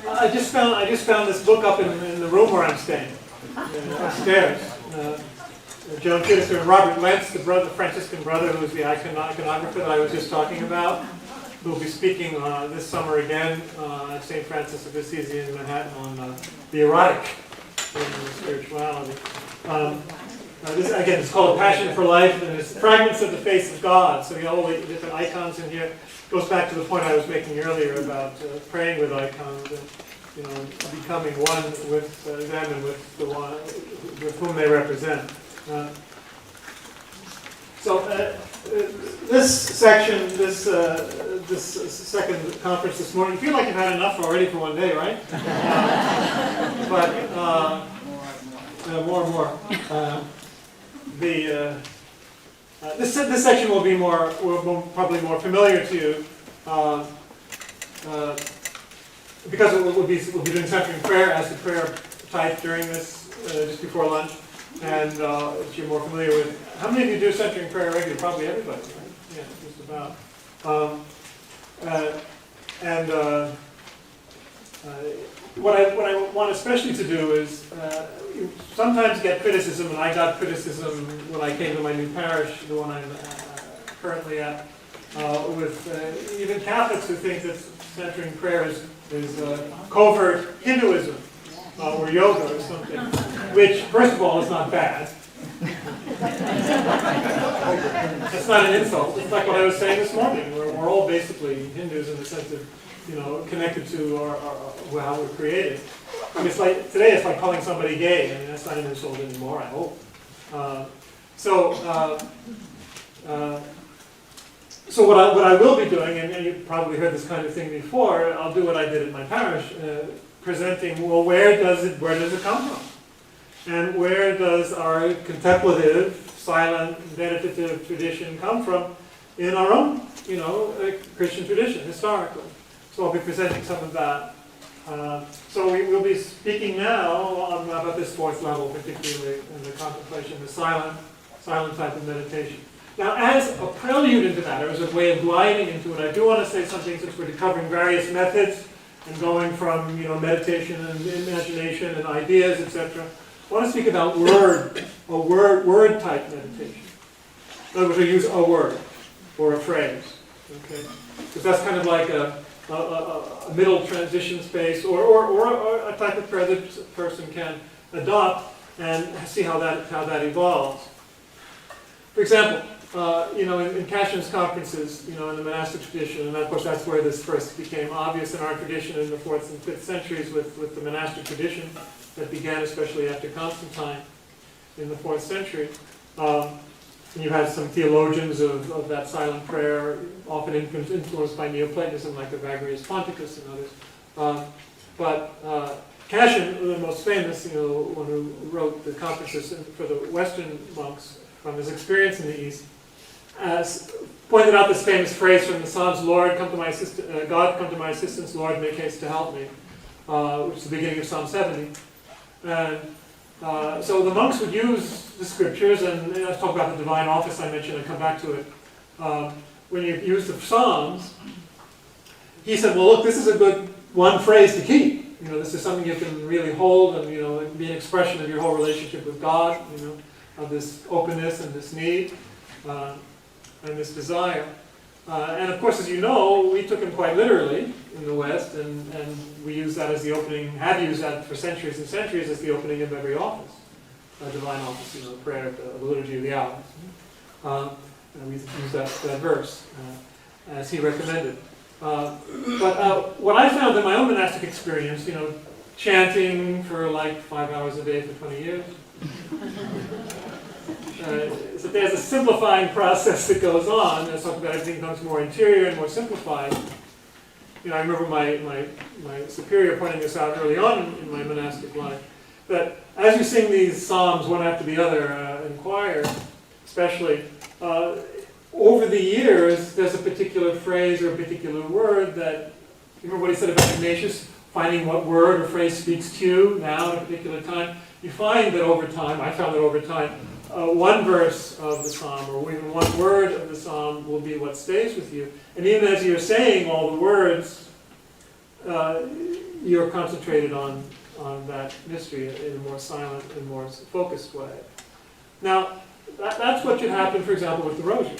I just found this book up in the room where I'm staying, upstairs. Joan Chittister and Robert Lentz, the Franciscan brother who was the iconographer that I was just talking about, who will be speaking this summer again at St. Francis of Assisi in Manhattan on the erotic in spirituality. This again, it's called A Passion for Life, and it's fragments of the face of God. So you have all the different icons in here. Goes back to the point I was making earlier about praying with icons and becoming one with them and with the one with whom they represent. This section, this second conference this morning, you feel like you've had enough already for one day, right? But more and more. This section will be probably more familiar to you because we'll be doing centering prayer as the prayer type during this just before lunch, and you're more familiar with. How many of you do centering prayer regularly? Probably everybody, right? Yeah, just about. What I want especially to do is you sometimes get criticism, and I got criticism when I came to my new parish, the one I'm currently at, with even Catholics who think that centering prayer is covert Hinduism or yoga or something, which, first of all, is not bad. That's not an insult. It's like what I was saying this morning. We're all basically Hindus in the sense of, connected to how we're created. I mean, today it's like calling somebody gay. I mean, that's not an insult anymore, I hope. So what I will be doing, and you've probably heard this kind of thing before, I'll do what I did at my parish, presenting, well, where does it come from? And where does our contemplative, silent, meditative tradition come from in our own, Christian tradition, historically? So I'll be presenting some of that. So we will be speaking now about this fourth level, particularly in the contemplation, the silent type of meditation. Now, as a prelude into that, or as a way of gliding into it, I do want to say something, since we're covering various methods and going from meditation and imagination and ideas, etc. I want to speak about word type meditation. In other words, we use a word or a phrase, okay? Because that's kind of like a middle transition space, or a type of prayer that a person can adopt and see how that evolves. For example, in Passionist conferences, in the monastic tradition, and of course that's where this first became obvious in our tradition in the 4th and 5th centuries with the monastic tradition that began especially after Constantine in the 4th century. And you had some theologians of that silent prayer, often influenced by Neoplatonism, like the Evagrius Ponticus and others. But Cassian, the most famous, one who wrote the conferences for the Western monks from his experience in the East, pointed out this famous phrase from the Psalms, "Lord, come to my assistance, God, come to my assistance, Lord, make haste to help me," which is the beginning of Psalm 70. And so the monks would use the scriptures, and let's talk about the divine office I mentioned, and come back to it. When you use the Psalms, he said, well, look, this is a good one phrase to keep. This is something you can really hold and, be an expression of your whole relationship with God, of this openness and this need and this desire. And of course, as you know, we took him quite literally in the West, and we use that as the opening, have used that for centuries and centuries as the opening of every office, a divine office, the prayer, the liturgy of the hours. And we use that verse as he recommended. But what I found in my own monastic experience, chanting for like 5 hours a day for 20 years, so there's a simplifying process that goes on. Let's talk about everything becomes more interior and more simplified. I remember my superior pointing this out early on in my monastic life, that as you sing these psalms one after the other in choir, especially, over the years, there's a particular phrase or a particular word that, you remember what he said about Ignatius, finding what word or phrase speaks to you now at a particular time. You find that over time, I found that over time, one verse of the psalm or even one word of the psalm will be what stays with you. And even as you're saying all the words, you're concentrated on that mystery in a more silent and more focused way. Now, that's what should happen, for example, with the rosary.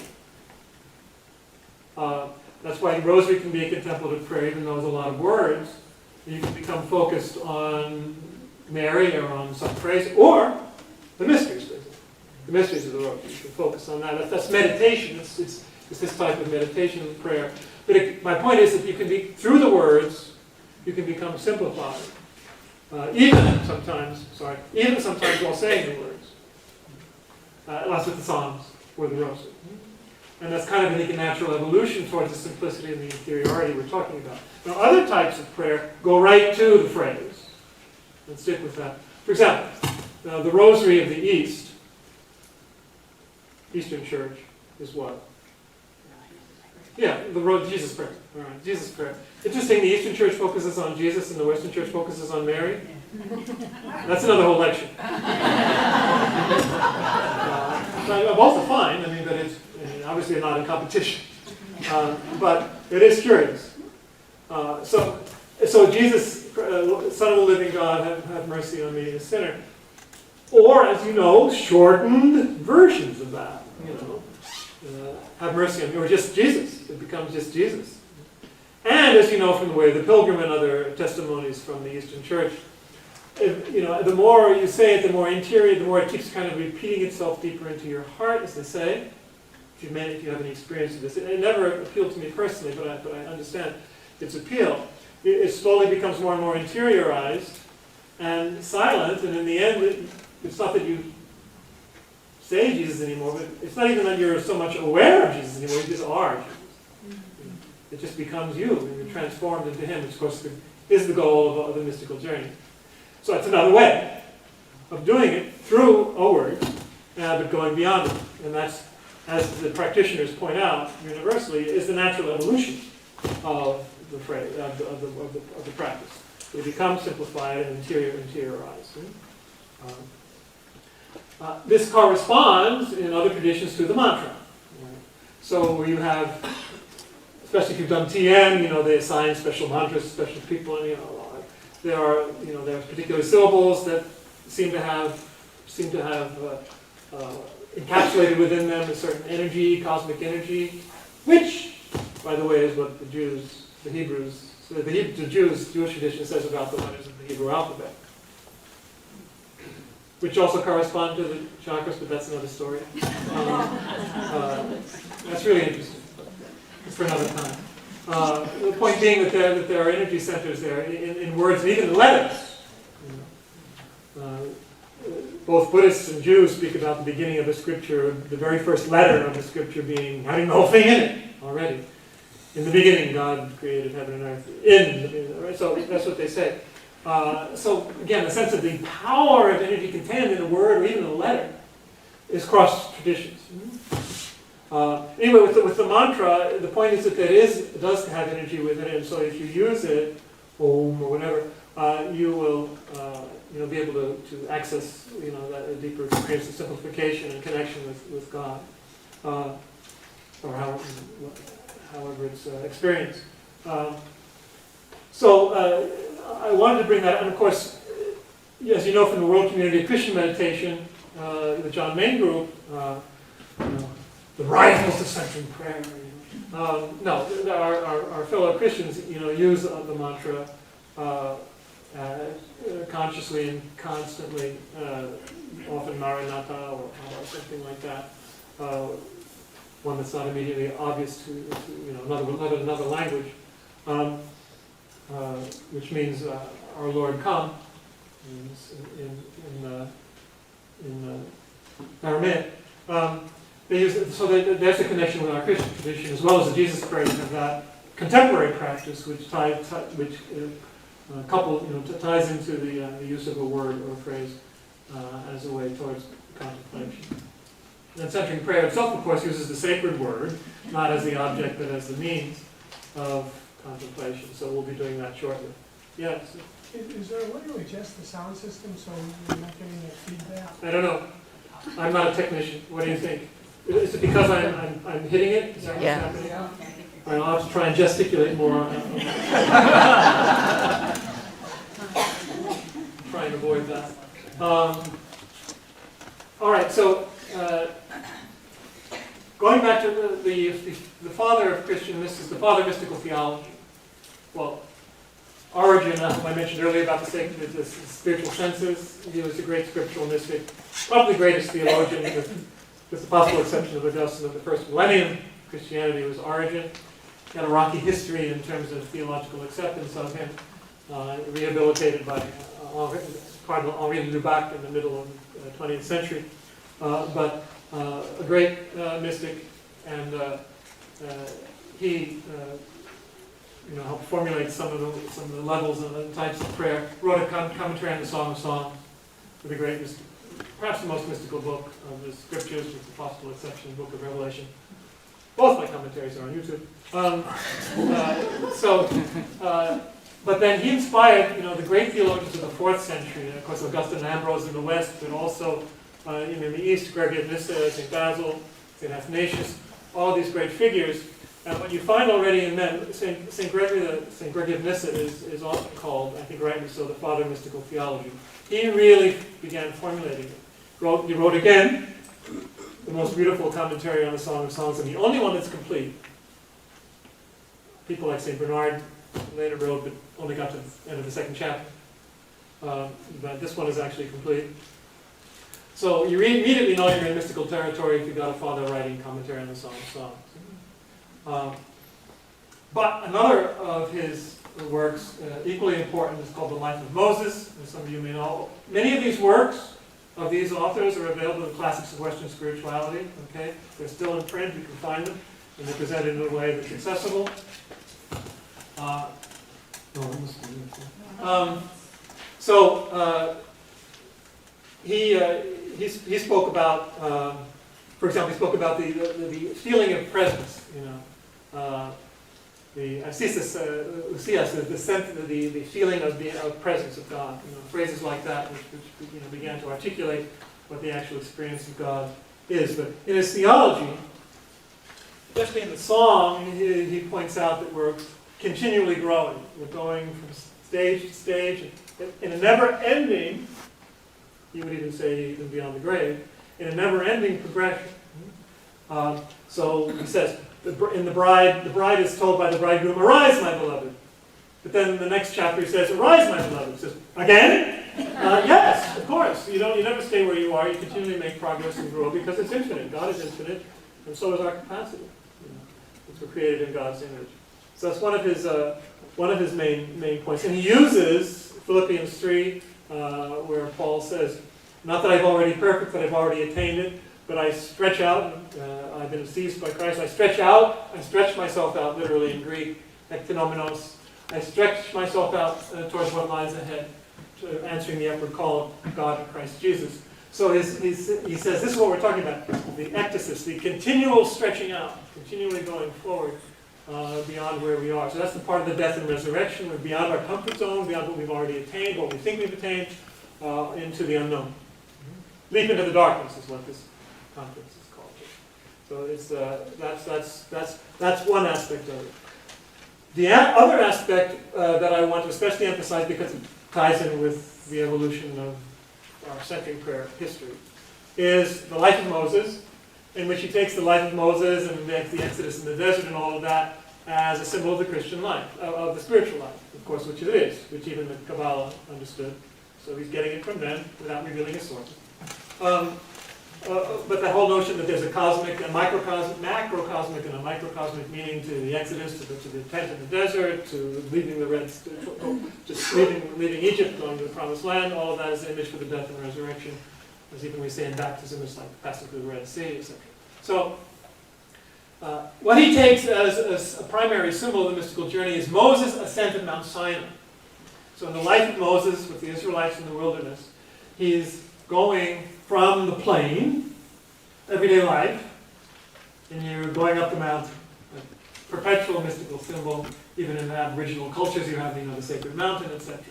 That's why the rosary can be a contemplative prayer, even though there's a lot of words. You can become focused on Mary or on some phrase, or the mysteries, for example. The mysteries of the rosary. You can focus on that. That's meditation. It's this type of meditation of prayer. But my point is that you can be, through the words, you can become simplified. Even sometimes while saying the words. That's with the Psalms or the rosary. And that's kind of, I think, a natural evolution towards the simplicity and the interiority we're talking about. Now, other types of prayer go right to the phrase. Let's stick with that. For example, the Rosary of the East, Eastern Church, is what? Yeah, the Jesus prayer. All right, Jesus prayer. Interesting, the Eastern Church focuses on Jesus and the Western Church focuses on Mary. That's another whole lecture. Both are fine, but it's obviously not in competition. But it is curious. So Jesus, Son of the living God, have mercy on me, a sinner. Or, as you know, shortened versions of that. Have mercy on me, or just Jesus. It becomes just Jesus. And as you know from the Way of the Pilgrim and other testimonies from the Eastern Church, the more you say it, the more interior, the more it keeps kind of repeating itself deeper into your heart, as they say. If you have any experience of this, it never appealed to me personally, but I understand its appeal. It slowly becomes more and more interiorized and silent, and in the end, it's not that you say Jesus anymore, but it's not even that you're so much aware of Jesus anymore, you just are Jesus. It just becomes you, and you're transformed into Him, which of course is the goal of the mystical journey. So it's another way of doing it through a word, but going beyond it. And that's, as the practitioners point out universally, is the natural evolution of the phrase, of the practice. It becomes simplified and interiorized. This corresponds in other traditions to the mantra. So you have, especially if you've done TM, they assign special mantras to special people, and there are particular syllables that seem to have encapsulated within them a certain energy, cosmic energy, which, by the way, is what the Jewish tradition says about the letters of the Hebrew alphabet, which also correspond to the chakras, but that's another story. That's really interesting. It's for another time. The point being that there are energy centers there in words and even letters. Both Buddhists and Jews speak about the beginning of a scripture, the very first letter of the scripture having the whole thing in it already. In the beginning, God created heaven and earth. Right? So that's what they say. So again, the sense of the power of energy contained in a word or even a letter is cross traditions. Anyway, with the mantra, the point is that it does have energy within it, and so if you use it, Om or whatever, you will be able to access that deeper experience of simplification and connection with God, or however it's experienced. So I wanted to bring that, and of course, as you know from the World Community of Christian Meditation, the John Main group, the rivals of centering prayer. No, our fellow Christians, use the mantra consciously and constantly, often Maranatha or something like that. One that's not immediately obvious to another language, which means our Lord come in Aramaic. They use it, so there's a connection with our Christian tradition, as well as the Jesus prayer. You have that contemporary practice, which ties into the use of a word or a phrase as a way towards contemplation. And centering prayer itself, of course, uses the sacred word, not as the object, but as the means of contemplation. So we'll be doing that shortly. Yes? Is there a way to adjust the sound system so you're not getting that feedback? I don't know. I'm not a technician. What do you think? Is it because I'm hitting it? Is that what's happening? I'll have to try and gesticulate more. All right, so going back to the father of Christian mysticism, the father of mystical theology. Well, Origen, I mentioned earlier about the spiritual senses. He was a great scriptural mystic, probably the greatest theologian, with the possible exception of Augustine of the first millennium. Christianity was Origen. He had a rocky history in terms of theological acceptance of him, rehabilitated by Cardinal Henri de Lubac in the middle of the 20th century. But a great mystic, and he helped formulate some of the levels and the types of prayer. Wrote a commentary on the Song of Songs, with a great, perhaps the most mystical book of the scriptures, with the possible exception of the Book of Revelation. Both my commentaries are on YouTube. But then he inspired, the great theologians of the 4th century, and of course Augustine and Ambrose in the West, but also in the East, Gregory of Nyssa, St. Basil, St. Athanasius, all these great figures. And what you find already in them, St. Gregory of Nyssa is often called, I think rightly so, the father of mystical theology. He really began formulating it. He wrote again the most beautiful commentary on the Song of Songs, and the only one that's complete. People like St. Bernard later wrote, but only got to the end of the 2nd chapter. But this one is actually complete. So you immediately know you're in mystical territory if you've got a father writing commentary on the Song of Songs. But another of his works, equally important, is called The Life of Moses, as some of you may know. Many of these works of these authors are available in the Classics of Western Spirituality. Okay, they're still in print, you can find them, and they're presented in a way that's accessible. He spoke about, for example, he spoke about the feeling of presence. The ascesis, the feeling of presence of God. Phrases like that, which began to articulate what the actual experience of God is. But in his theology, especially in the song, he points out that we're continually growing. We're going from stage to stage in a never-ending, you would even say even beyond the grave, in a never-ending progression. So he says, in the bride is told by the bridegroom, "Arise, my beloved." But then in the next chapter he says, "Arise, my beloved." He says, "Again?" Yes, of course. You never stay where you are. You continually make progress and grow because it's infinite. God is infinite, and so is our capacity. We're created in God's image. So that's one of his main points. And he uses Philippians 3, where Paul says, "Not that I've already perfect, that I've already attained it, but I stretch out, I've been seized by Christ, I stretch myself out, literally in Greek, ekphenomenos. I stretch myself out towards what lies ahead, to answering the upward call of God in Christ Jesus." So he says, this is what we're talking about, the ectasis, the continual stretching out, continually going forward beyond where we are. So that's the part of the death and resurrection. We're beyond our comfort zone, beyond what we've already attained, what we think we've attained, into the unknown. Leap into the darkness is what this conference is called. So it's that's one aspect of it. The other aspect that I want to especially emphasize, because it ties in with the evolution of our centering prayer history, is the life of Moses, in which he takes the life of Moses and the Exodus in the desert and all of that as a symbol of the Christian life, of the spiritual life, of course, which it is, which even the Kabbalah understood. So he's getting it from them without revealing his sources. But that whole notion that there's a cosmic, a macrocosmic, and a microcosmic meaning to the Exodus, to the tent in the desert, to leaving leaving Egypt, going to the Promised Land, all of that is an image for the death and resurrection. As even we say in baptism, it's like passing through the Red Sea, etc. So, what he takes as a primary symbol of the mystical journey is Moses' ascent of Mount Sinai. So in the life of Moses, with the Israelites in the wilderness, he's going from the plain, everyday life, and you're going up the mountain. A perpetual mystical symbol, even in Aboriginal cultures, you have the sacred mountain, etc.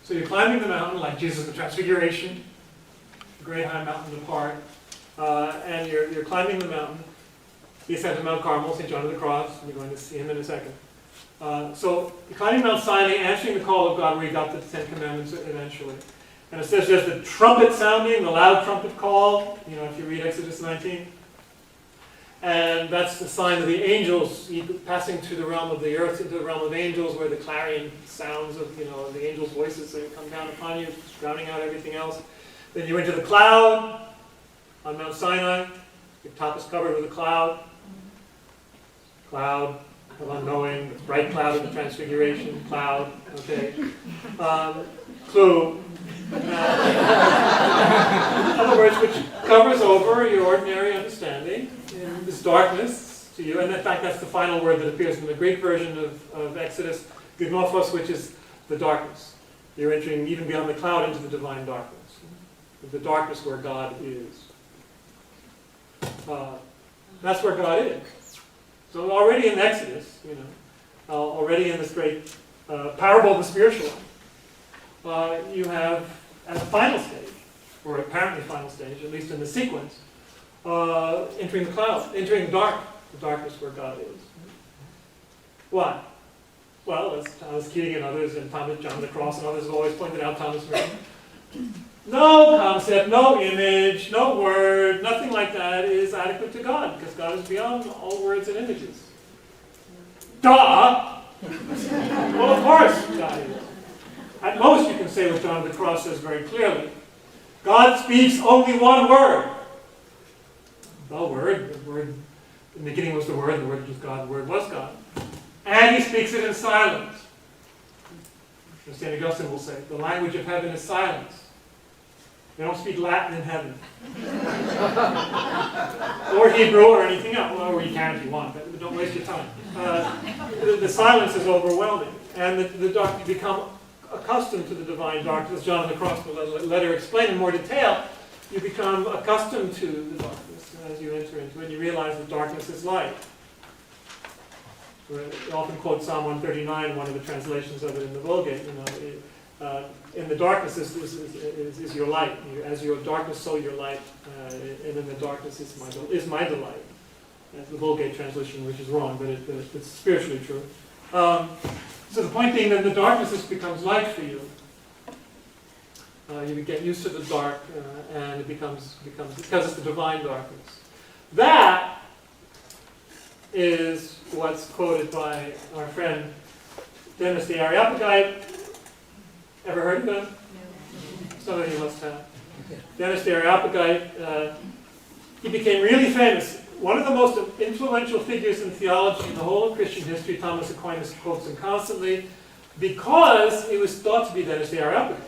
So you're climbing the mountain, like Jesus in the Transfiguration, the great high mountain apart, and you're climbing the mountain, the ascent of Mount Carmel, St. John of the Cross, and you're going to see him in a second. So you're climbing Mount Sinai, answering the call of God, where you got the Ten Commandments eventually. And it says there's the trumpet sounding, the loud trumpet call, if you read Exodus 19. And that's the sign of the angels passing through the realm of the earth into the realm of angels, where the clarion sounds of, the angels' voices that come down upon you, drowning out everything else. Then you enter the cloud on Mount Sinai. Your top is covered with a cloud. Cloud of unknowing, the bright cloud of the transfiguration, cloud, okay. Clue. In other words, which covers over your ordinary understanding in this darkness to you. And in fact, that's the final word that appears in the Greek version of Exodus, gignophos, which is the darkness. You're entering even beyond the cloud into the divine darkness. The darkness where God is. That's where God is. So already in Exodus, already in this great parable of the spiritual life, you have, as a final stage, or apparently final stage, at least in the sequence, entering the cloud, entering the darkness where God is. Why? Well, as Thomas Keating and others, and Thomas John the Cross and others have always pointed out, Thomas Merton, no concept, no image, no word, nothing like that is adequate to God, because God is beyond all words and images. Duh! Well, of course, God is. At most, you can say what John the Cross says very clearly. God speaks only one word. The word, in the beginning was the Word was God, the Word was God. And he speaks it in silence. St. Augustine will say, the language of heaven is silence. They don't speak Latin in heaven. Or Hebrew or anything else. Or you can if you want, but don't waste your time. The silence is overwhelming. And you become accustomed to the divine darkness. John the Cross will later explain in more detail. You become accustomed to the darkness as you enter into it. And you realize that darkness is light. We often quote Psalm 139, one of the translations of it in the Vulgate. In the darkness is your light. As your darkness, so your light. And in the darkness is my delight. That's the Vulgate translation, which is wrong, but it's spiritually true. So the point being that the darkness becomes light for you. You get used to the dark, and it becomes because it's the divine darkness. That is what's quoted by our friend Dennis the Areopagite. Ever heard of him? No. Some of you must have. Dennis the Areopagite, he became really famous. One of the most influential figures in theology in the whole of Christian history. Thomas Aquinas quotes him constantly, because he was thought to be Dennis the Areopagite.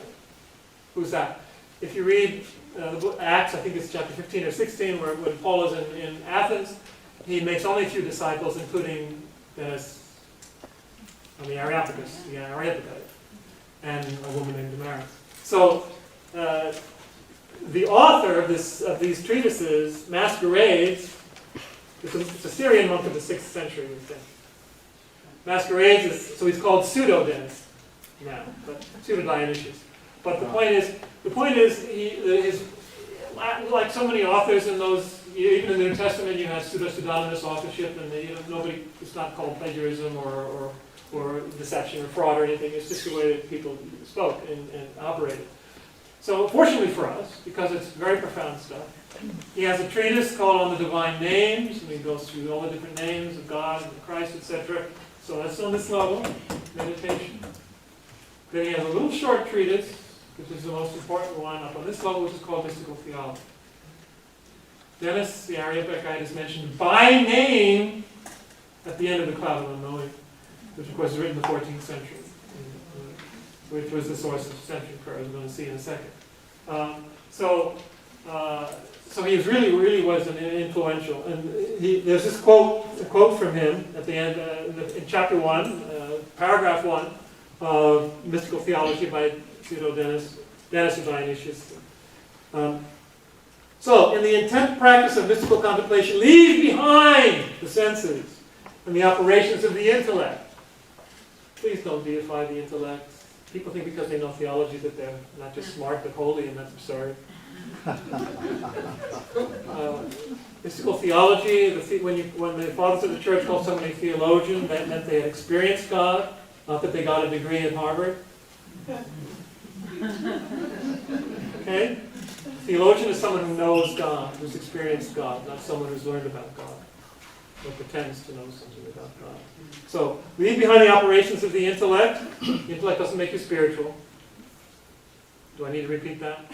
Who's that? If you read the book Acts, I think it's chapter 15 or 16, where when Paul is in Athens, he makes only a few disciples, including Dennis the Areopagus, the Areopagite, and a woman named Damaris. So the author of these treatises masquerades. It's a Syrian monk of the 6th century, we think. Masquerades so he's called Pseudo-Dennis now, but Pseudo-Dionysius. But the point is, he like so many authors in those, even in the New Testament, you have pseudo-pseudonymous authorship, and it's not called plagiarism or deception or fraud or anything. It's just the way that people spoke and operated. So fortunately for us, because it's very profound stuff, he has a treatise called On the Divine Names, and he goes through all the different names of God and Christ, etc. So that's on this level, meditation. Then he has a little short treatise, which is the most important one, up on this level, which is called Mystical Theology. Dennis the Areopagite is mentioned by name at the end of the Cloud of Unknowing, which of course is written in the 14th century, which was the source of century prayer, as we're going to see in a second. So he really was an influential. And there's this quote from him at the end, in chapter 1, paragraph 1 of Mystical Theology by Pseudo-Dennis of Dionysius. So, in the intent practice of mystical contemplation, leave behind the senses and the operations of the intellect. Please don't deify the intellect. People think because they know theology that they're not just smart but holy, and that's absurd. Mystical theology, when the fathers of the church called somebody a theologian, that meant they had experienced God, not that they got a degree at Harvard. Okay? A theologian is someone who knows God, who's experienced God, not someone who's learned about God or pretends to know something about God. So, leave behind the operations of the intellect. The intellect doesn't make you spiritual. Do I need to repeat that?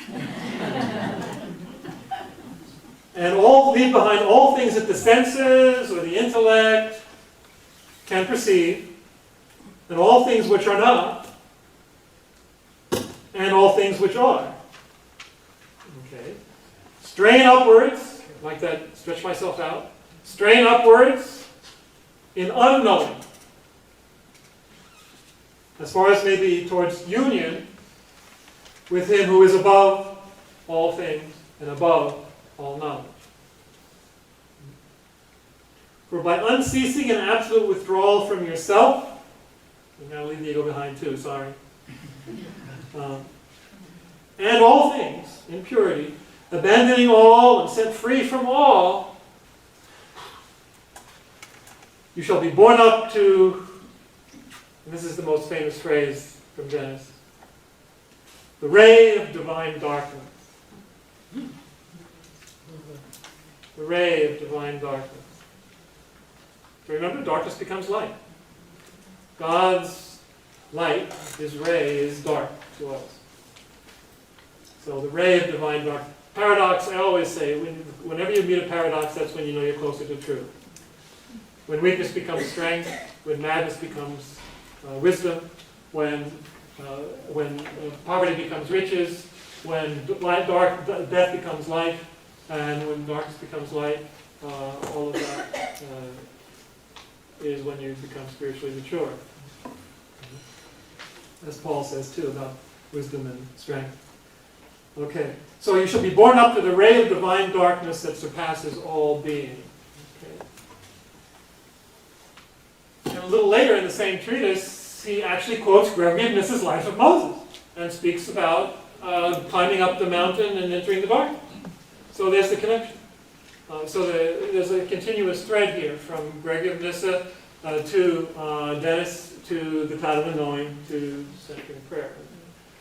And leave behind all things that the senses or the intellect can perceive, and all things which are not, and all things which are. Okay. Strain upwards, like that, stretch myself out. Strain upwards in unknowing, as far as may be towards union with Him who is above all things and above all knowledge. For by unceasing and absolute withdrawal from yourself, I'm going to leave the ego behind too, sorry. And all things in purity, abandoning all and set free from all, you shall be born up to, and this is the most famous phrase from Genesis, the ray of divine darkness. The ray of divine darkness. Remember, darkness becomes light. God's light, His ray, is dark to us. So the ray of divine darkness. Paradox, I always say, whenever you meet a paradox, that's when you know you're closer to truth. When weakness becomes strength, when madness becomes wisdom, when poverty becomes riches, when death becomes life, and when darkness becomes light, all of that is when you become spiritually mature. As Paul says too about wisdom and strength. Okay, so you shall be born up to the ray of divine darkness that surpasses all being. Okay. And a little later in the same treatise, he actually quotes Gregory of Nyssa's Life of Moses and speaks about climbing up the mountain and entering the darkness. So there's the connection. There's a continuous thread here from Gregory of Nyssa to Dennis, to the cloud of the knowing, to centering prayer.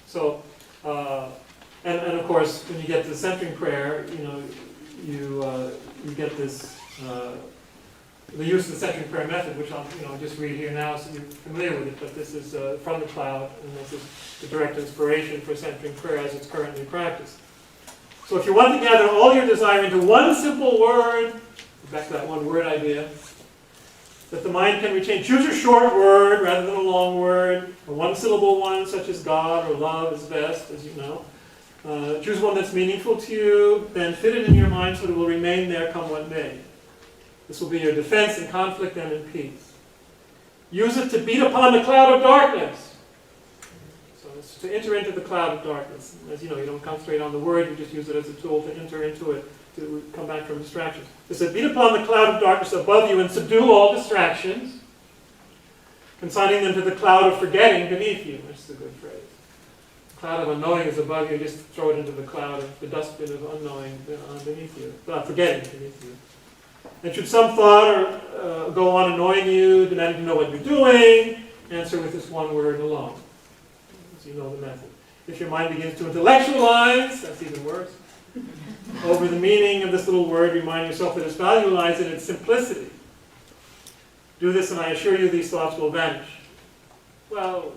So, and of course, when you get to centering prayer, you get this the use of the centering prayer method, which I'll just read here now, so you're familiar with it. But this is from the cloud, and this is the direct inspiration for centering prayer as it's currently practiced. So if you want to gather all your desire into one simple word, back to that one word idea, that the mind can retain, choose a short word rather than a long word, a one-syllable one such as God or love is best, as you know. Choose one that's meaningful to you, then fit it in your mind so that it will remain there come what may. This will be your defense in conflict and in peace. Use it to beat upon the cloud of darkness. It's to enter into the cloud of darkness. As you know, you don't concentrate on the word, you just use it as a tool to enter into it, to come back from distractions. It says, beat upon the cloud of darkness above you and subdue all distractions, consigning them to the cloud of forgetting beneath you. That's a good phrase. The cloud of unknowing is above you, just throw it into the cloud of the dustbin of unknowing beneath you, forgetting beneath you. And should some thought go on annoying you, demanding to know what you're doing, answer with this one word alone. You know the method. If your mind begins to intellectualize, that's even worse, over the meaning of this little word, remind yourself that its value lies in its simplicity. Do this and I assure you these thoughts will vanish. Well,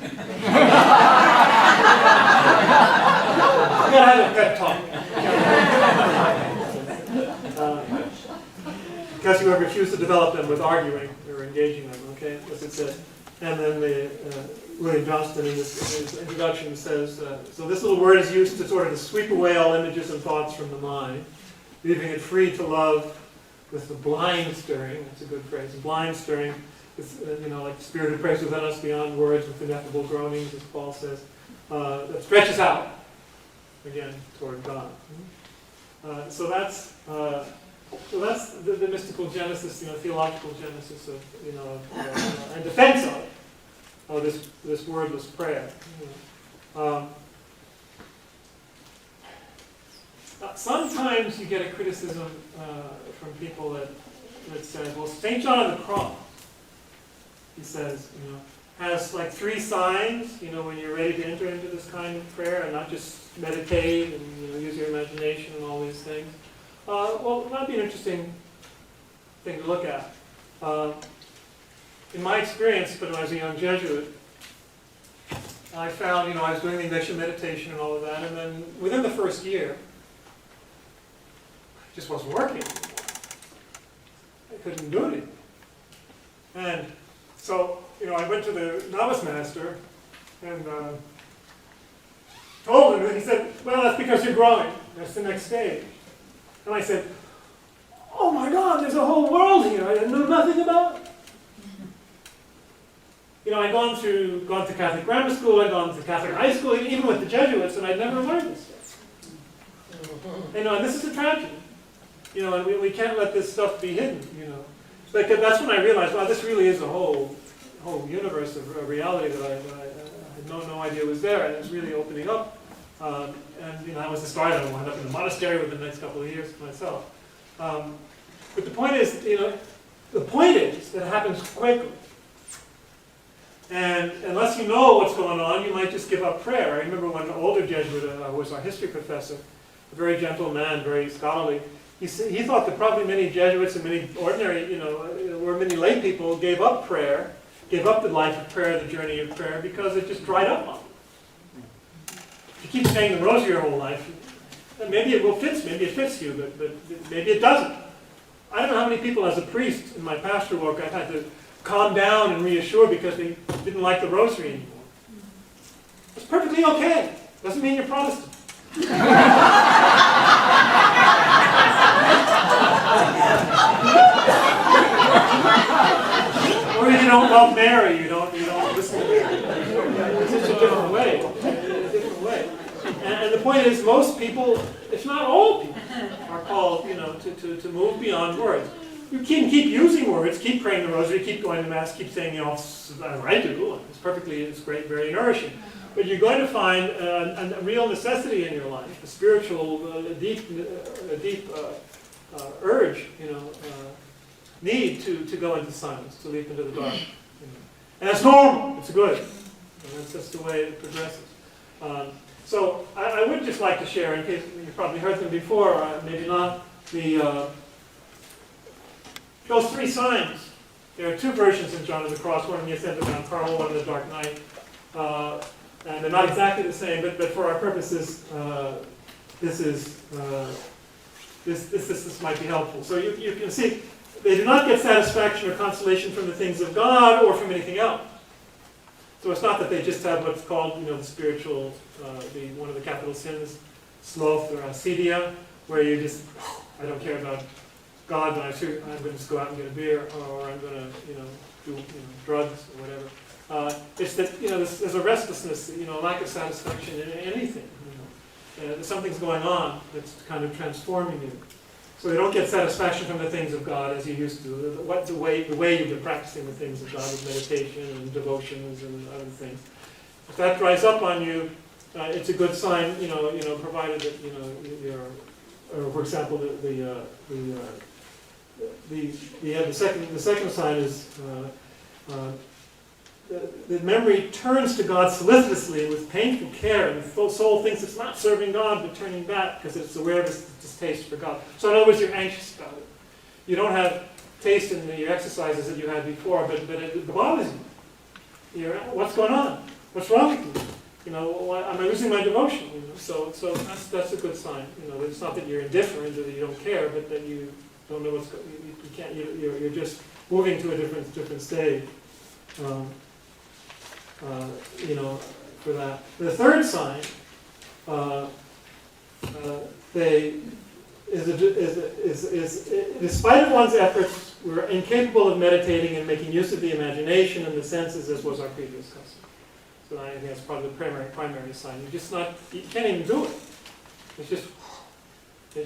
you gotta have a pep talk. Because you have refused to develop them with arguing or engaging them, okay? As it says. And then William Johnston in his introduction says, so this little word is used to sort of sweep away all images and thoughts from the mind, leaving it free to love with the blind stirring. That's a good phrase. Blind stirring, like the Spirit who prays within us beyond words with ineffable groanings, as Paul says, that stretches out, again, toward God. So that's the mystical genesis, theological genesis of, and defense of this wordless prayer. Sometimes you get a criticism from people that says, well, St. John of the Cross, he says, has like 3 signs, when you're ready to enter into this kind of prayer and not just meditate and use your imagination and all these things. Well, that'd be an interesting thing to look at. In my experience, when I was a young Jesuit, I found, I was doing the initial meditation and all of that, and then within the first year, it just wasn't working. I couldn't do it. And so, I went to the novice master and told him, and he said, well, that's because you're growing. That's the next stage. And I said, oh my God, there's a whole world here I know nothing about. I'd gone to Catholic grammar school, I'd gone to Catholic high school, even with the Jesuits, and I'd never learned this stuff. And this is a tragedy. And we can't let this stuff be hidden, Because that's when I realized, wow, this really is a whole universe of reality that I had no idea was there, and it's really opening up. And that was the start. I wound up in a monastery within the next couple of years myself. But the point is, that it happens quickly. And unless you know what's going on, you might just give up prayer. I remember one older Jesuit was our history professor, a very gentle man, very scholarly. He thought that probably many Jesuits and many ordinary, or many lay people gave up prayer, gave up the life of prayer, the journey of prayer, because it just dried up on them. If you keep saying the rosary your whole life, maybe it fits you, but maybe it doesn't. I don't know how many people as a priest in my pastoral work I've had to calm down and reassure because they didn't like the rosary anymore. It's perfectly okay. Doesn't mean you're Protestant. Or if you don't love Mary, you don't listen to Mary. It's just a different way. And the point is, most people, if not all people, are called, to move beyond words. You can keep using words, keep praying the rosary, keep going to Mass, keep saying the office I do. It's great, very nourishing. But you're going to find a real necessity in your life, a spiritual, a deep urge, need to go into silence, to leap into the dark. And that's normal. It's good. And that's just the way it progresses. So I would just like to share, in case you've probably heard them before, maybe not, those 3 signs. There are 2 versions in John of the Cross, one in the Ascent of Mount Carmel, one in the Dark Night. And they're not exactly the same, but for our purposes, this might be helpful. So you can see, they do not get satisfaction or consolation from the things of God or from anything else. So it's not that they just have what's called, the spiritual, one of the capital sins, sloth or acedia, where you just, I don't care about God, but I'm going to just go out and get a beer, or I'm going to, do drugs or whatever. It's that there's a restlessness, a lack of satisfaction in anything. Something's going on that's kind of transforming you. So you don't get satisfaction from the things of God as you used to. The way you've been practicing the things of God with meditation and devotions and other things. If that dries up on you, it's a good sign. Provided that you're, for example, the second sign is the memory turns to God solicitously with painful care, and the soul thinks it's not serving God but turning back because it's aware of its distaste for God. So in other words, you're anxious about it. You don't have taste in your exercises that you had before, but it bothers you. What's going on? What's wrong with you? Am I losing my devotion? So that's a good sign. It's not that you're indifferent or that you don't care, but that you don't know what's going. You can't. You're just moving to a different stage. For that. The third sign, despite of one's efforts, we're incapable of meditating and making use of the imagination and the senses, as was our previous custom. So I think that's probably the primary sign. You can't even do it. It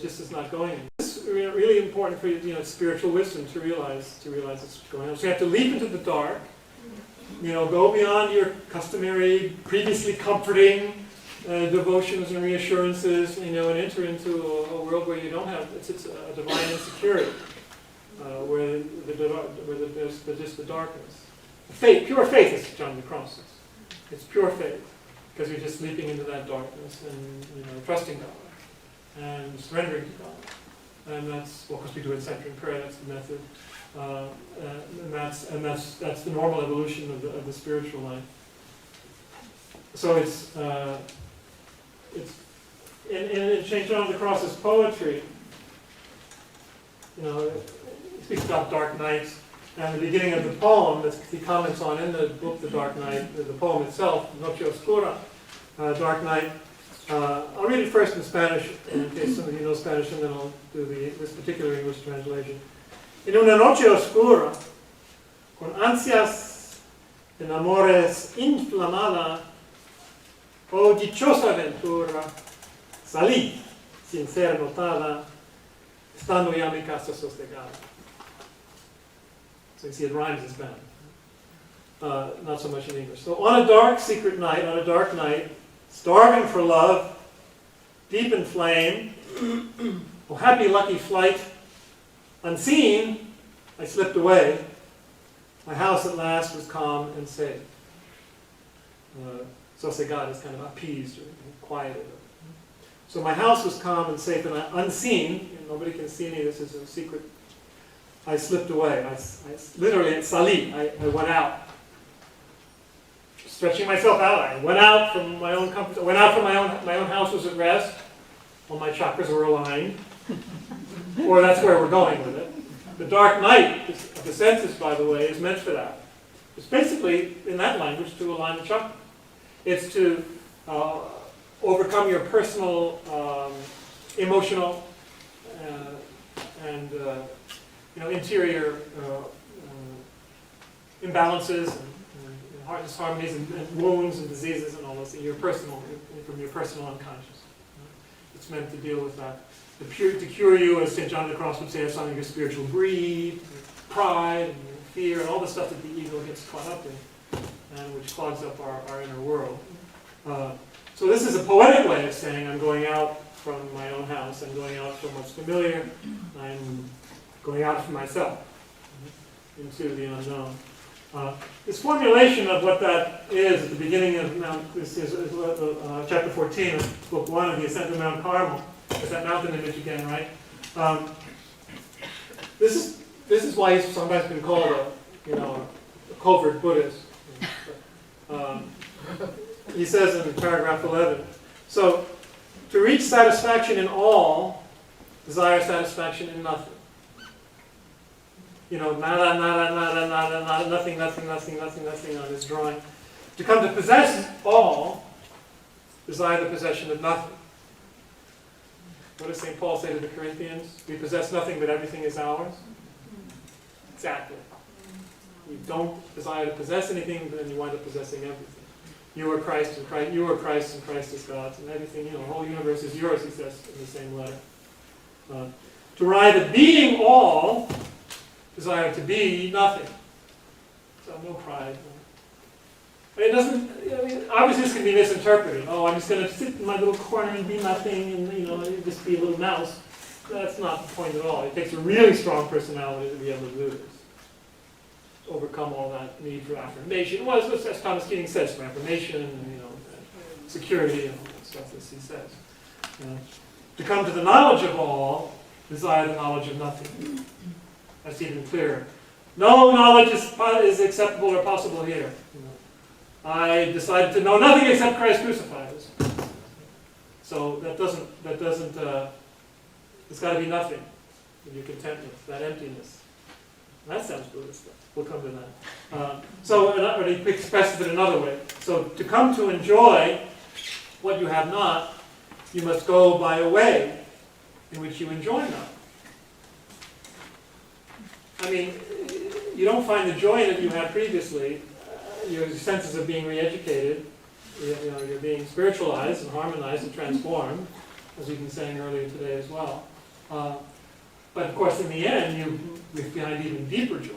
just is not going. It's really important for spiritual wisdom to realize what's going on. So you have to leap into the dark. Go beyond your customary, previously comforting devotions and reassurances, and enter into a world where you don't have, it's a divine insecurity, where there's just the darkness. The faith, pure faith is John the Cross says. It's pure faith, because you're just leaping into that darkness and trusting God and surrendering to God. And that's, well, because we do it centering prayer, that's the method. And that's the normal evolution of the spiritual life. So it's in St. John the Cross's poetry, he speaks about dark nights, and the beginning of the poem that he comments on in the book, The Dark Night, the poem itself, Noche Oscura, Dark Night. I'll read it first in Spanish, in case some of you know Spanish, and then I'll do this particular English translation. En una noche oscura, con ansias en amores inflamada, oh dichosa aventura, salí sin ser notada, estando ya mi casa sosegada. So you see it rhymes in Spanish. Not so much in English. So on a dark night, starving for love, deep in flame, oh happy lucky flight, unseen, I slipped away. My house at last was calm and safe. Sosegada is kind of appeased or quieted. So my house was calm and safe, and unseen, nobody can see me, this is a secret, I slipped away. I literally, salí, I went out. Stretching myself out, I went out from my own comfort, went out from my own house was at rest, all my chakras were aligned. Or that's where we're going with it. The dark night of the senses, by the way, is meant for that. It's basically, in that language, to align the chakras. It's to overcome your personal, emotional, and interior imbalances and disharmonies and wounds and diseases and all this from your personal unconscious. It's meant to deal with that. To cure you, as St. John the Cross would say, of some of your spiritual greed, pride, and fear, and all the stuff that the ego gets caught up in, and which clogs up our inner world. So this is a poetic way of saying I'm going out from my own house, I'm going out from what's familiar, I'm going out from myself into the unknown. This formulation of what that is at the beginning of chapter 14 of book 1 of the Ascent of Mount Carmel. There's that mountain image again, right? This is why he's sometimes been called a covert Buddhist. He says in paragraph 11, so to reach satisfaction in all, desire satisfaction in nothing. Nada, nothing on his drawing. To come to possess all, desire the possession of nothing. What does St. Paul say to the Corinthians? We possess nothing, but everything is ours. Exactly. You don't desire to possess anything, then you wind up possessing everything. You are Christ, and Christ is God's, and everything, the whole universe is yours, he says in the same letter. To arrive at being all, desire to be nothing. So no pride. It doesn't, obviously this can be misinterpreted. Oh, I'm just going to sit in my little corner and be nothing and, just be a little mouse. That's not the point at all. It takes a really strong personality to be able to do this. To overcome all that need for affirmation. Well, as Thomas Keating says, for affirmation and, security and all that stuff, as he says. To come to the knowledge of all, desire the knowledge of nothing. That's even clearer. No knowledge is acceptable or possible here. I decided to know nothing except Christ crucified. So that doesn't, it's got to be nothing that you're content with, that emptiness. That sounds Buddhist. We'll come to that. So he expresses it another way. So to come to enjoy what you have not, you must go by a way in which you enjoy not. I mean, you don't find the joy that you had previously. Your senses of being re-educated, you're being spiritualized and harmonized and transformed, as we've been saying earlier today as well. But of course, in the end, you find even deeper joy,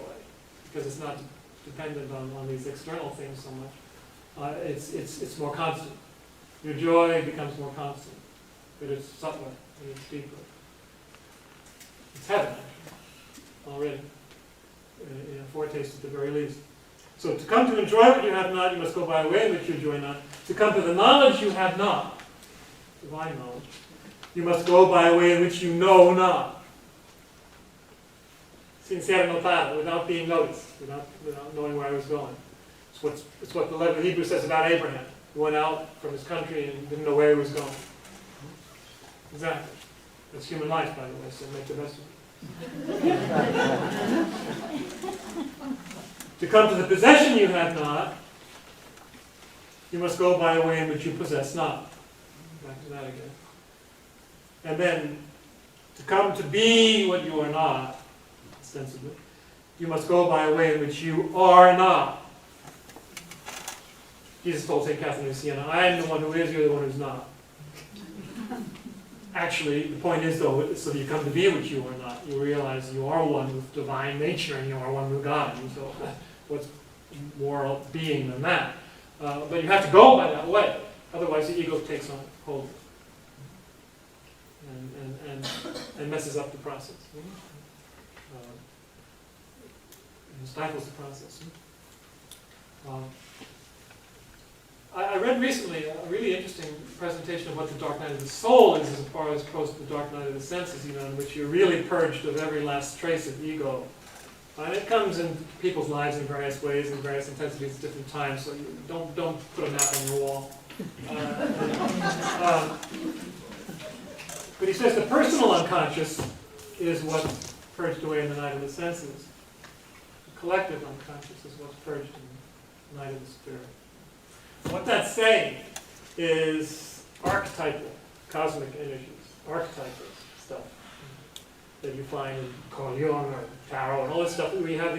because it's not dependent on these external things so much. It's more constant. Your joy becomes more constant, but it's subtler and it's deeper. It's heaven, actually, already. A foretaste at the very least. So to come to enjoy what you have not, you must go by a way in which you enjoy not. To come to the knowledge you have not, divine knowledge, you must go by a way in which you know not. Sin ser notado, without being noticed, without knowing where I was going. It's what the letter of Hebrew says about Abraham. He went out from his country and didn't know where he was going. Exactly. That's human life, by the way, so make the best of it. To come to the possession you have not, you must go by a way in which you possess not. Back to that again. And then, to come to be what you are not, ostensibly, you must go by a way in which you are not. Jesus told St. Catherine of Siena, I am the one who is, you're the one who's not. Actually, the point is, though, so you come to be what you are not. You realize you are one with divine nature and you are one with God. And so, what's more being than that? But you have to go by that way. Otherwise, the ego takes on hold and messes up the process. And stifles the process. I read recently a really interesting presentation of what the dark night of the soul is as far as opposed to the dark night of the senses, in which you're really purged of every last trace of ego. And it comes in people's lives in various ways, in various intensities at different times, so you don't put a map on your wall. But he says the personal unconscious is what's purged away in the night of the senses. The collective unconscious is what's purged in the night of the spirit. What that's saying is archetypal, cosmic energies, archetypal stuff that you find in Carl Jung or Tarot and all this stuff. We have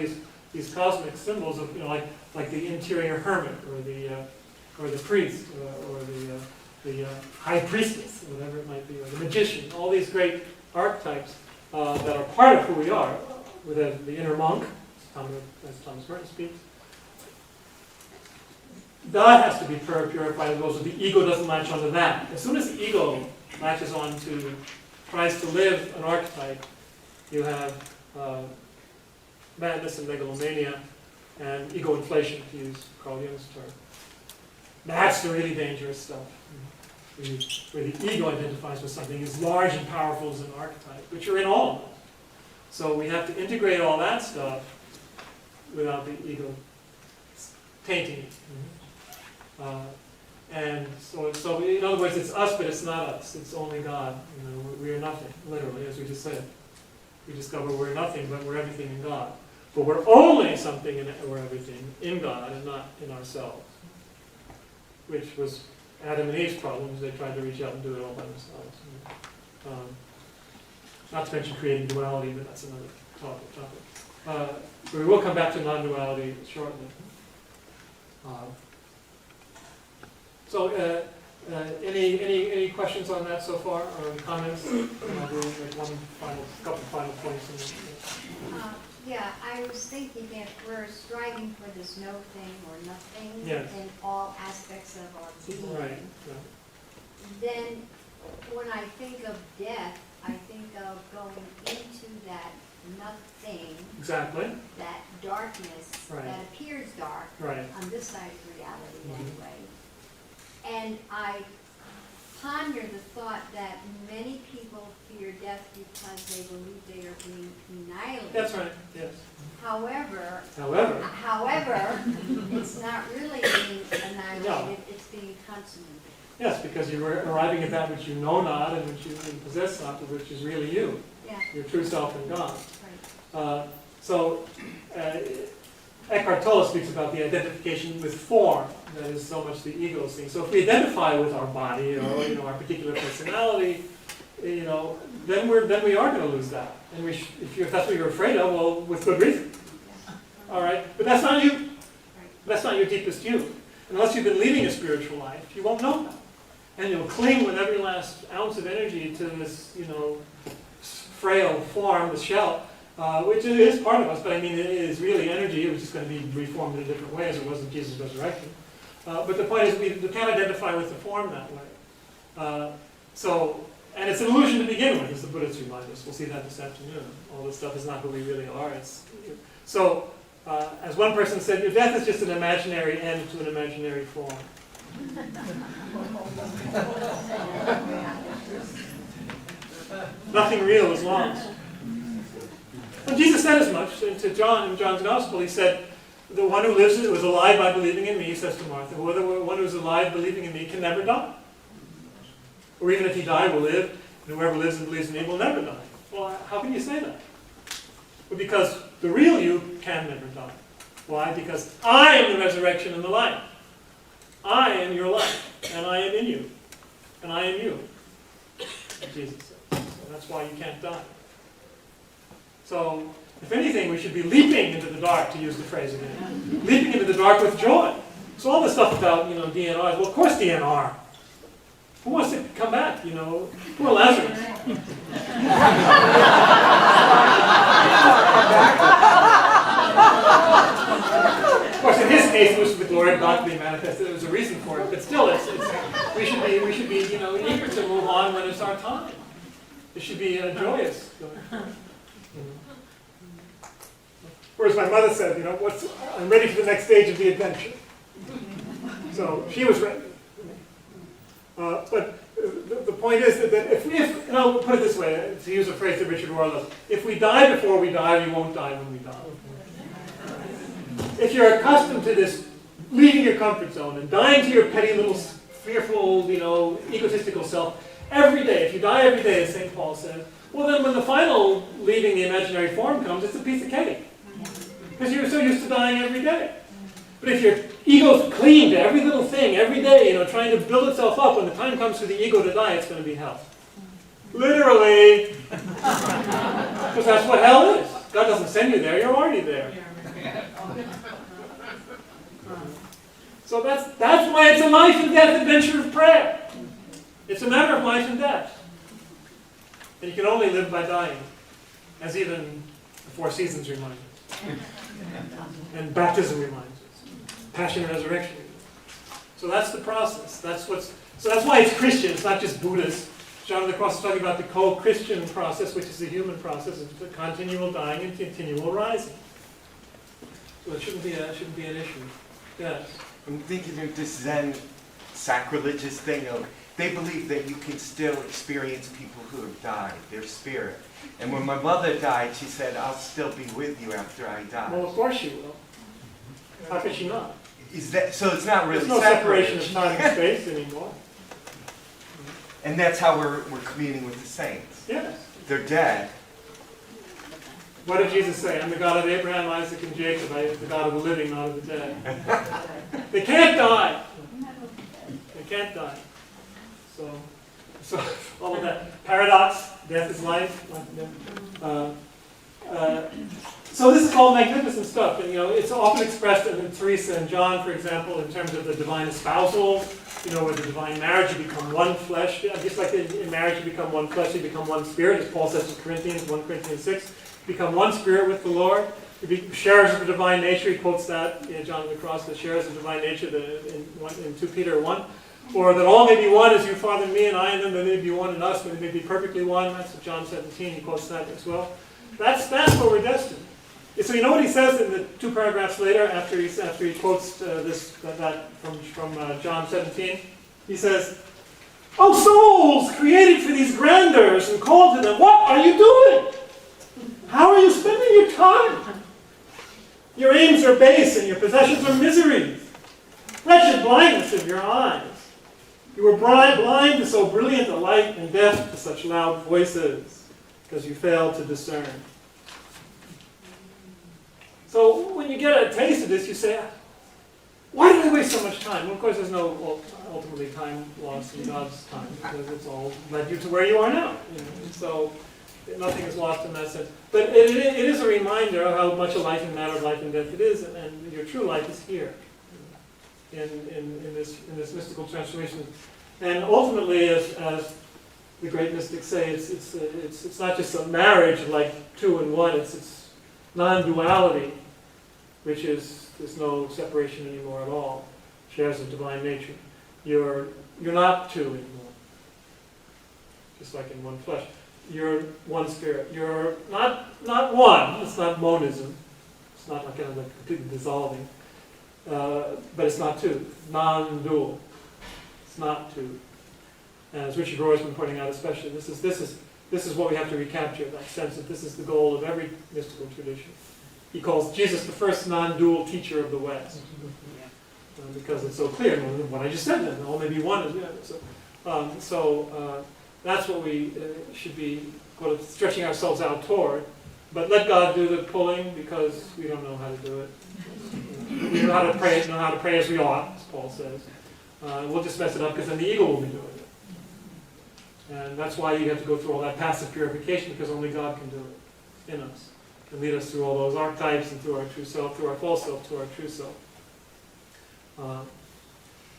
these cosmic symbols of, like the interior hermit or the priest or the high priestess, whatever it might be, or the magician. All these great archetypes that are part of who we are, with the inner monk, as Thomas Merton speaks. That has to be purified as well, so the ego doesn't latch onto that. As soon as the ego latches onto, tries to live an archetype, you have madness and megalomania and ego inflation, to use Carl Jung's term. That's the really dangerous stuff, where the ego identifies with something as large and powerful as an archetype, which are in all of us. So we have to integrate all that stuff without the ego tainting it. And so in other words, it's us, but it's not us. It's only God. We are nothing, literally, as we just said. We discover we're nothing, but we're everything in God. But we're only something or everything in God and not in ourselves, which was Adam and Eve's problems. They tried to reach out and do it all by themselves. Not to mention creating duality, but that's another topic. But we will come back to non-duality shortly. So, any questions on that so far, or comments? I'll do like couple final points. Yeah, I was thinking if we're striving for this no thing or nothing in all aspects of our being, right. Then when I think of death, I think of going into that nothing, exactly, that darkness that appears dark on this side of reality anyway. And I ponder the thought that many people fear death because they believe they are being annihilated. That's right, yes. However, it's not really being annihilated, it's being consummated. Yes, because you're arriving at that which you know not and which you possess not, which is really you. Yeah. Your true self in God. Right. Eckhart Tolle speaks about the identification with form. That is so much the ego's thing. So if we identify with our body or our particular personality, then we are going to lose that. And if that's what you're afraid of, well, with good reason. All right, but that's not you. That's not your deepest you. Unless you've been leading a spiritual life, you won't know that, and you'll cling with every last ounce of energy to this, frail form, the shell. Which is part of us, but I mean, it is really energy. It was just going to be reformed in a different way as it was in Jesus' resurrection. But the point is, we can't identify with the form that way. And it's an illusion to begin with, as the Buddhists remind us. We'll see that this afternoon. All this stuff is not who we really are. As one person said, your death is just an imaginary end to an imaginary form. Nothing real is lost. And Jesus said as much to John in John's Gospel. He said, the one who lives was alive by believing in me, he says to Martha, the one who is alive believing in me can never die. Or even if he die, will live, and whoever lives and believes in me will never die. Well, how can you say that? Well, because the real you can never die. Why? Because I am the resurrection and the life. I am your life, and I am in you, and I am you, Jesus said. So that's why you can't die. So, if anything, we should be leaping into the dark, to use the phrase again. Leaping into the dark with joy. So all this stuff about, DNR, well, of course DNR. Who wants to come back, Poor Lazarus. Of course, in his case, it was for the glory of God to be manifested. There was a reason for it, but still, we should be, eager to move on when it's our time. It should be joyous. Whereas my mother said, I'm ready for the next stage of the adventure. So she was ready. But the point is that if and I'll put it this way, to use a phrase that Richard Rohr loves, if we die before we die, we won't die when we die. If you're accustomed to this, leaving your comfort zone and dying to your petty little fearful, egotistical self every day, if you die every day, as St. Paul says, well then when the final leaving the imaginary form comes, it's a piece of cake. Because you're so used to dying every day. But if your ego's clean to every little thing, every day, trying to build itself up, when the time comes for the ego to die, it's going to be hell. Literally. Because that's what hell is. God doesn't send you there, you're already there. So that's why it's a life and death adventure of prayer. It's a matter of life and death. And you can only live by dying, as even the Four Seasons remind us. And baptism reminds us. Passion and resurrection. So that's the process. So that's why it's Christian. It's not just Buddhist. John of the Cross is talking about the co-Christian process, which is the human process of the continual dying and continual rising. So it shouldn't be an issue. Yes. I'm thinking of this Zen sacrilegious thing of they believe that you can still experience people who have died, their spirit. And when my mother died, she said, I'll still be with you after I die. Well, of course she will. How could she not? So it's not really There's no separation of time and space anymore. And that's how we're communing with the saints. Yes. They're dead. What did Jesus say? I'm the God of Abraham, Isaac, and Jacob. I am the God of the living, not of the dead. They can't die. They can't die. So all of that. Paradox, death is life. So this is all magnificent stuff. And it's often expressed in Teresa and John, for example, in terms of the divine espousal, where the divine marriage, you become one flesh. Just like in marriage you become one flesh, you become one spirit, as Paul says to Corinthians, 1 Corinthians 6. Become one spirit with the Lord. You be sharers of the divine nature. He quotes that in John of the Cross, the sharers of the divine nature in 2 Peter 1. Or that all may be one as you, Father, in me, and I in them, that they may be one in us, that they may be perfectly one. That's John 17. He quotes that as well. That's what we're destined. So you know what he says in the 2 paragraphs later, after he quotes that from John 17? He says, "O souls created for these grandeurs and called to them, what are you doing? How are you spending your time? Your aims are base and your possessions are miseries. Wretched blindness of your eyes. You were blind to so brilliant a light and deaf to such loud voices, because you failed to discern." So when you get a taste of this, you say, why did I waste so much time? Well, of course, there's no ultimately time lost in God's time, because it's all led you to where you are now. So nothing is lost in that sense. But it is a reminder of how much a life and matter of life and death it is, and your true life is here in this mystical transformation. And ultimately, as the great mystics say, it's not just a marriage like two in one. It's non-duality, which is there's no separation anymore at all. Shares of divine nature. You're not two anymore. Just like in one flesh. You're one spirit. You're not one. It's not monism. It's not like kind of like completely dissolving. But it's not two. Non-dual. It's not two. And as Richard Rohr's been pointing out especially, this is what we have to recapture, that sense that this is the goal of every mystical tradition. He calls Jesus the first non-dual teacher of the West. Because it's so clear, what I just said then, all may be one. So that's what we should be stretching ourselves out toward. But let God do the pulling, because we don't know how to do it. We know how to pray as we ought, as Paul says. We'll just mess it up because then the ego will be doing it. And that's why you have to go through all that passive purification, because only God can do it in us. And lead us through all those archetypes and through our true self, through our false self, to our true self.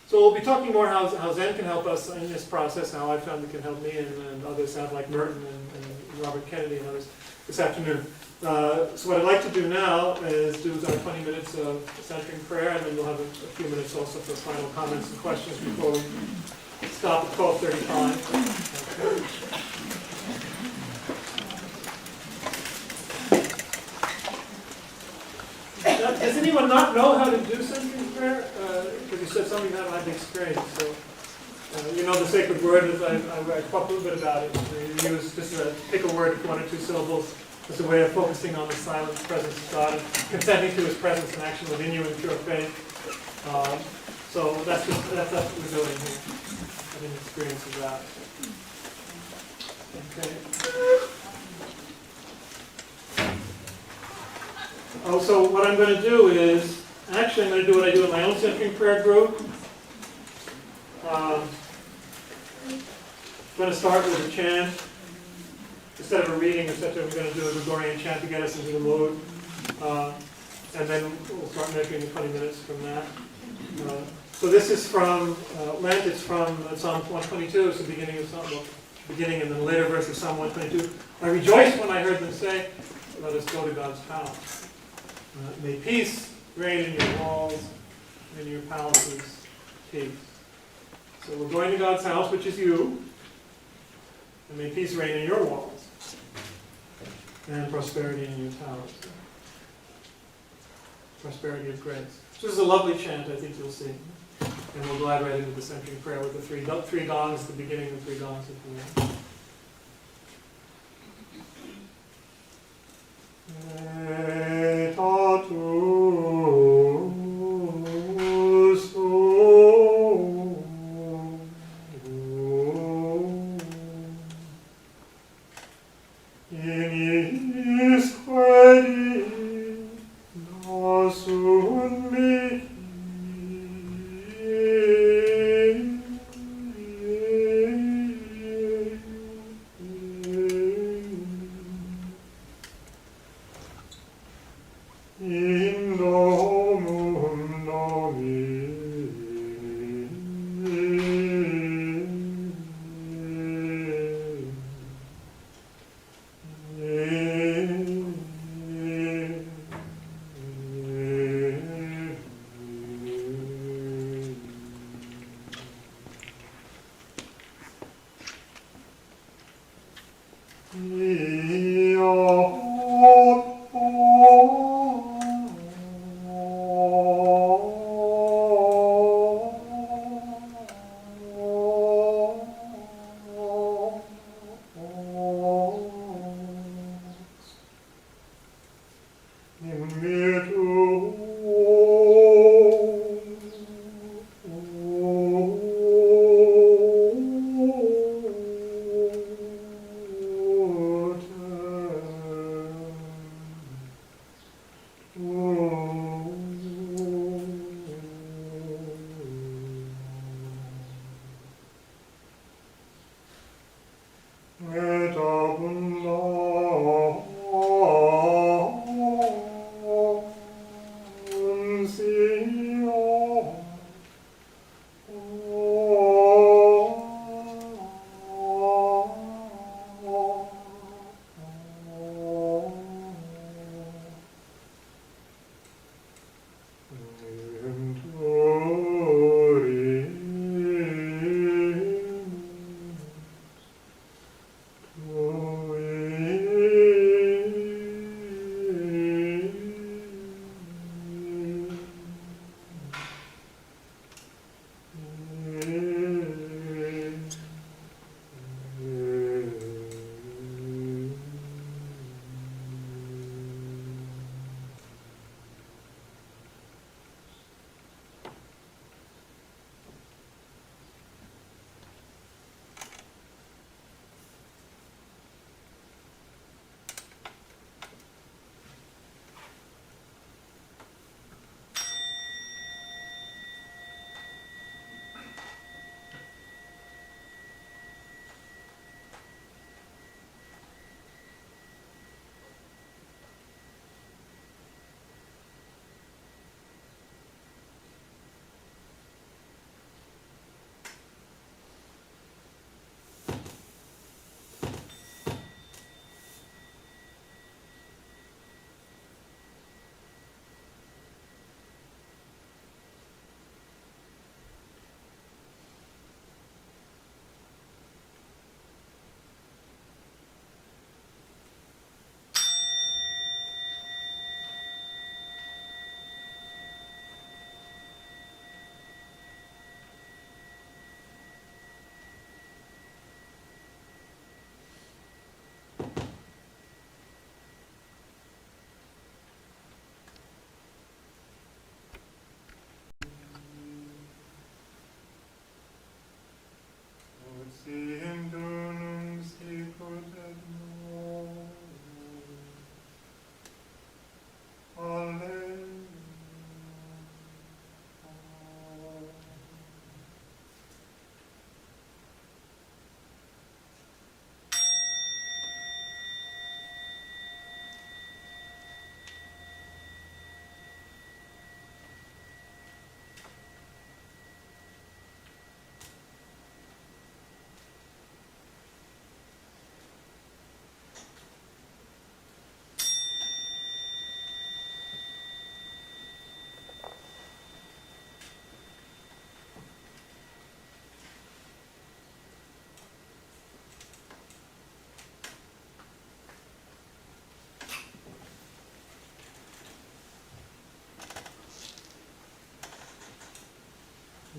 So we'll be talking more how Zen can help us in this process, how I found it can help me, and others have, like Merton and Robert Kennedy and others, this afternoon. So what I'd like to do now is do our 20 minutes of centering prayer, and then we'll have a few minutes also for final comments and questions before we stop at 12:35. Does anyone not know how to do centering prayer? Because you said some of you haven't had the experience. So you know the sacred word. I talked a little bit about it. You use just pick a word, 1 or 2 syllables. It's a way of focusing on the silent presence of God and consenting to His presence and action within you in pure faith. So that's what we're doing here. Having experience of that. Okay. Oh, so what I'm going to do is, actually I'm going to do what I do in my own centering prayer group. I'm going to start with a chant. Instead of a reading, etc., we're going to do a Gregorian chant to get us into the mood. And then we'll start measuring the 20 minutes from that. So this is from Lent. It's from Psalm 122. It's the beginning of Psalm, beginning and then the later verse of Psalm 122. I rejoiced when I heard them say, "Let us go to God's house." May peace reign in your walls, and in your palaces, peace. So we're going to God's house, which is you, and may peace reign in your walls, and prosperity in your towers. Prosperity of grace. So this is a lovely chant, I think you'll see. And we'll glide right into the centering prayer with the three gongs at the beginning and 3 gongs at the end.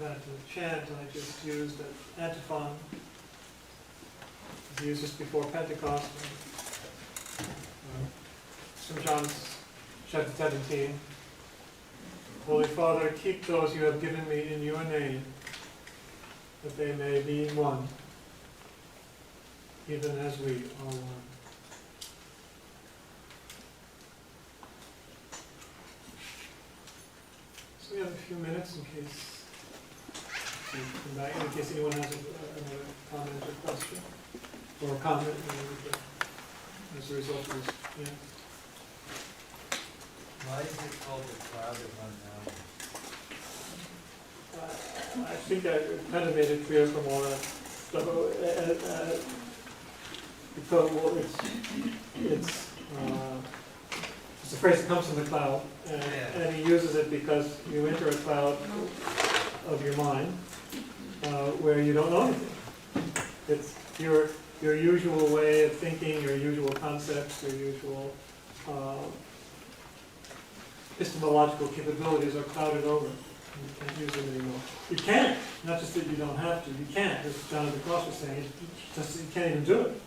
that chant, I just used an antiphon. It's used just before Pentecost. St. John's chapter 17. Holy Father, keep those you have given me in your name, that they may be one, even as we are one. So we have a few minutes in case we come back, in case anyone has another comment or question, or a comment as a result of this. Yeah. Why is it called the cloud of unknown? I think I kind of made it clear from all that stuff. Because well, it's a phrase that comes from the cloud, and he uses it because you enter a cloud of your mind where you don't know anything. It's your usual way of thinking, your usual concepts, your usual epistemological capabilities are clouded over. You can't use them anymore. You can't. Not just that you don't have to. You can't. As John of the Cross was saying, you can't even do it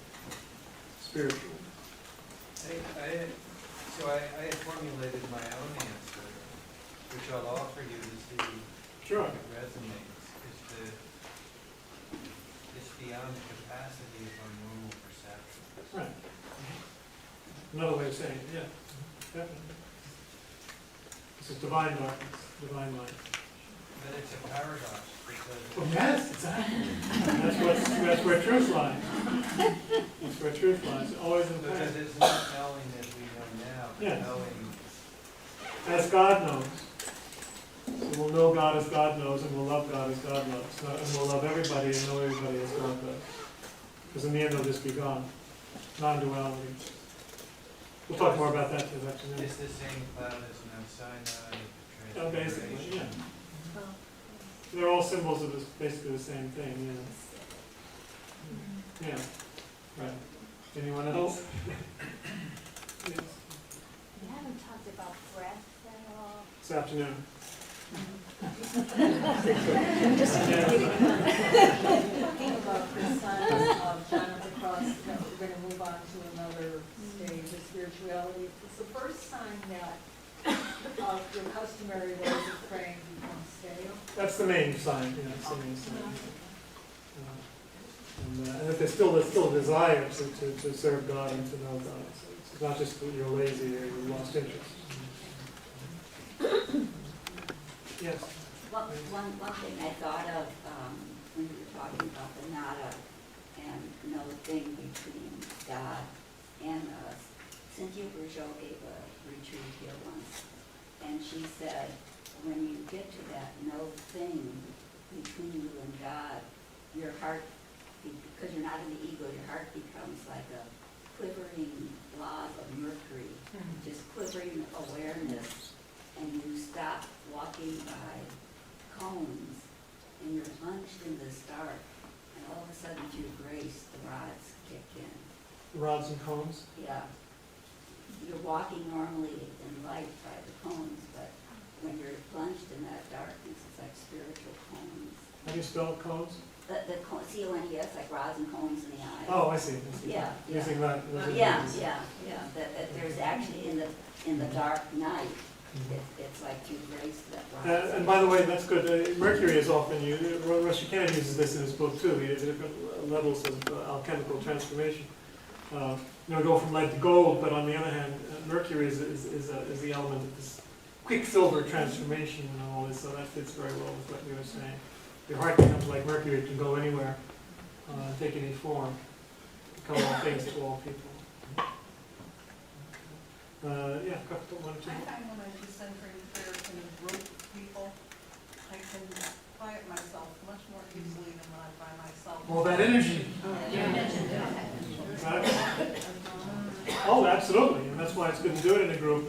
spiritually. So I formulated my own answer, which I'll offer you to see Sure. if it resonates. It's beyond the capacity of our normal perception. Right. Another way of saying it, yeah. Definitely. This is divine darkness, divine light. But it's a paradox because Oh, yes, exactly. That's where truth lies. That's where truth lies. Always in the because past. it's not knowing as we know now, but Yes. knowing As God knows. So we'll know God as God knows, and we'll love God as God loves. And we'll love everybody and know everybody as God does. Because in the end, they'll just be gone. Non-duality. We'll talk more about that this afternoon. it's the same cloud as Mount Sinai. Oh, basically, yeah. They're all symbols of basically the same thing, yeah. Yeah, right. Anyone else? Yes. We haven't talked about breath at all. This afternoon. Talking about the signs of John of the Cross, that we're going to move on to another stage of spirituality. It's the first sign that your customary ways of praying become stale. That's the main sign, yeah, that's the main sign. And if there's still a desire to serve God and to know God. So it's not just that you're lazy or you lost interest. Yes. One thing I thought of when you were talking about the nada and no thing between God and us. Cynthia Bourgeau gave a retreat here once, and she said, when you get to that no thing between you and God, your heart, because you're not in the ego, your heart becomes like a quivering blob of mercury, just quivering awareness, and you stop walking by cones, and you're plunged in this dark, and all of a sudden through grace, the rods kick in. Rods and cones. Yeah. You're walking normally in light by the cones, but when you're plunged in that darkness, it's like spiritual cones. How do you spell cones? The C-O-N-E-S, like rods and cones in the eyes. Oh, I see. Yeah, yeah. Using that. Yeah. That there's actually in the dark night, it's like through grace that rods. And by the way, that's good. Mercury is often used. Rusty Kennedy uses this in his book too. He has different levels of alchemical transformation. Go from lead to gold, but on the other hand, mercury is the element of this quicksilver transformation and all this. So that fits very well with what you were saying. Your heart becomes like mercury; it can go anywhere, take any form, become all things to all people. Yeah, a couple, one or two. I find when I do centering prayers in a group of people, I can quiet myself much more easily than when I'm by myself. All that energy. Oh, absolutely, and that's why it's good to do it in a group.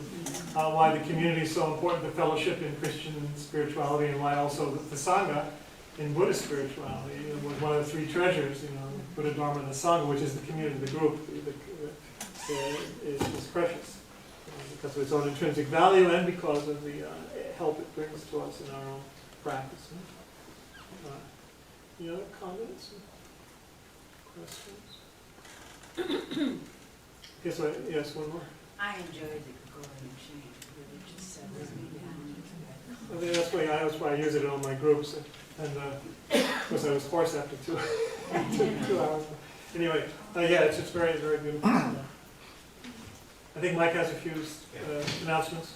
Why the community is so important, the fellowship in Christian spirituality, and why also the Sangha in Buddhist spirituality was one of the three treasures, Buddha, Dharma, and the Sangha, which is the community, the group, is precious. Because of its own intrinsic value and because of the help it brings to us in our own practice. Any other comments? Questions? Guess what? Yes, one more. I enjoyed the Gregorian chant, it really just settles me down. I think that's why I use it in all my groups, and of course I was hoarse after 2 hours. Anyway, yeah, it's just very, very beautiful. I think Mike has a few announcements.